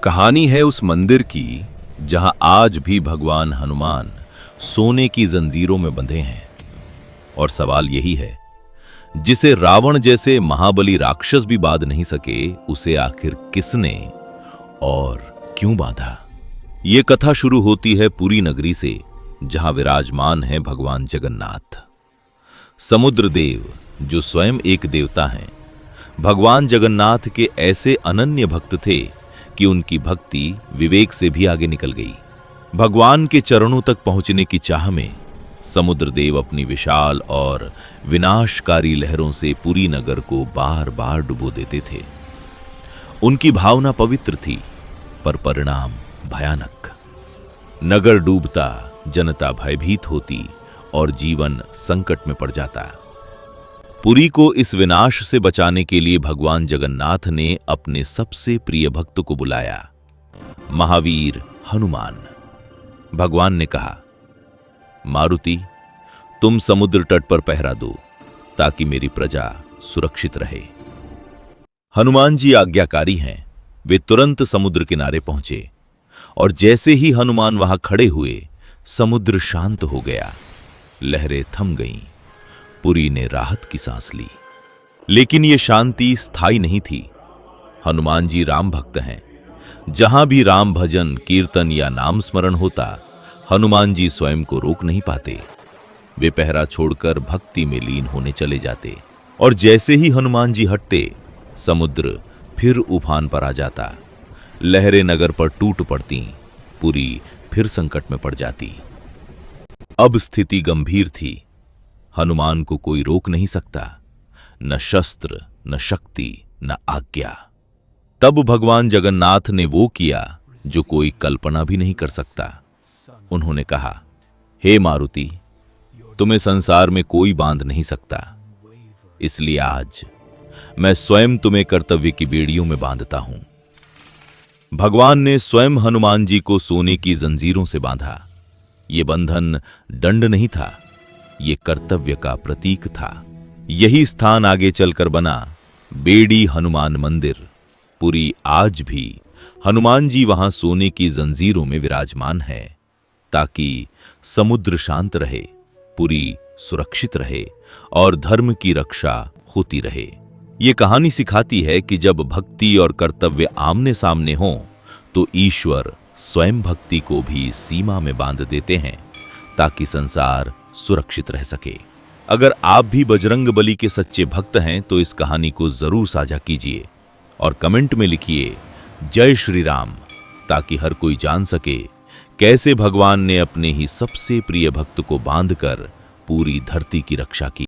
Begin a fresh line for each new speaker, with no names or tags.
कहानी है उस मंदिर की जहां आज भी भगवान हनुमान सोने की जंजीरों में बंधे हैं। और सवाल यही है, जिसे रावण जैसे महाबली राक्षस भी बांध नहीं सके, उसे आखिर किसने और क्यों बांधा। ये कथा शुरू होती है पुरी नगरी से, जहां विराजमान है भगवान जगन्नाथ, समुद्र देव, जो स्वयं एक देवता हैं। भगवान जगन्नाथ के ऐसे अनन्य भक्त थे कि उनकी भक्ति विवेक से भी आगे निकल गई। भगवान के चरणों तक पहुंचने की चाह में समुद्र देव अपनी विशाल और विनाशकारी लहरों से पुरी नगर को बार बार डुबो देते थे। उनकी भावना पवित्र थी, पर परिणाम भयानक। नगर डूबता, जनता भयभीत होती और जीवन संकट में पड़ जाता। पुरी को इस विनाश से बचाने के लिए भगवान जगन्नाथ ने अपने सबसे प्रिय भक्त को बुलाया, महावीर हनुमान। भगवान ने कहा, मारुति, तुम समुद्र तट पर पहरा दो ताकि मेरी प्रजा सुरक्षित रहे। हनुमान जी आज्ञाकारी हैं। वे तुरंत समुद्र किनारे पहुंचे और जैसे ही हनुमान वहां खड़े हुए, समुद्र शांत हो गया, लहरें थम गईं। पुरी ने राहत की सांस ली। लेकिन यह शांति स्थायी नहीं थी। हनुमान जी राम भक्त हैं। जहां भी राम भजन, कीर्तन या नाम स्मरण होता, हनुमान जी स्वयं को रोक नहीं पाते। वे पहरा छोड़कर भक्ति में लीन होने चले जाते और जैसे ही हनुमान जी हटते, समुद्र फिर उफान पर आ जाता। लहरें नगर पर टूट पड़ती, पुरी फिर संकट में पड़ जाती। अब स्थिति गंभीर थी। हनुमान को कोई रोक नहीं सकता, न शस्त्र, न शक्ति, न आज्ञा। तब भगवान जगन्नाथ ने वो किया जो कोई कल्पना भी नहीं कर सकता। उन्होंने कहा, हे मारुति, तुम्हें संसार में कोई बांध नहीं सकता, इसलिए आज मैं स्वयं तुम्हें कर्तव्य की बेड़ियों में बांधता हूं। भगवान ने स्वयं हनुमान जी को सोने की जंजीरों से बांधा। यह बंधन दंड नहीं था, ये कर्तव्य का प्रतीक था। यही स्थान आगे चलकर बना बेड़ी हनुमान मंदिर। पुरी आज भी हनुमान जी वहां सोने की जंजीरों में विराजमान है, ताकि समुद्र शांत रहे, पुरी सुरक्षित रहे और धर्म की रक्षा होती रहे। ये कहानी सिखाती है कि जब भक्ति और कर्तव्य आमने सामने हों, तो ईश्वर स्वयं भक्ति को भी सीमा में बांध देते हैं, ताकि संसार सुरक्षित रह सके। अगर आप भी बजरंग बली के सच्चे भक्त हैं तो इस कहानी को जरूर साझा कीजिए और कमेंट में लिखिए जय श्री राम, ताकि हर कोई जान सके कैसे भगवान ने अपने ही सबसे प्रिय भक्त को बांधकर पूरी धरती की रक्षा की।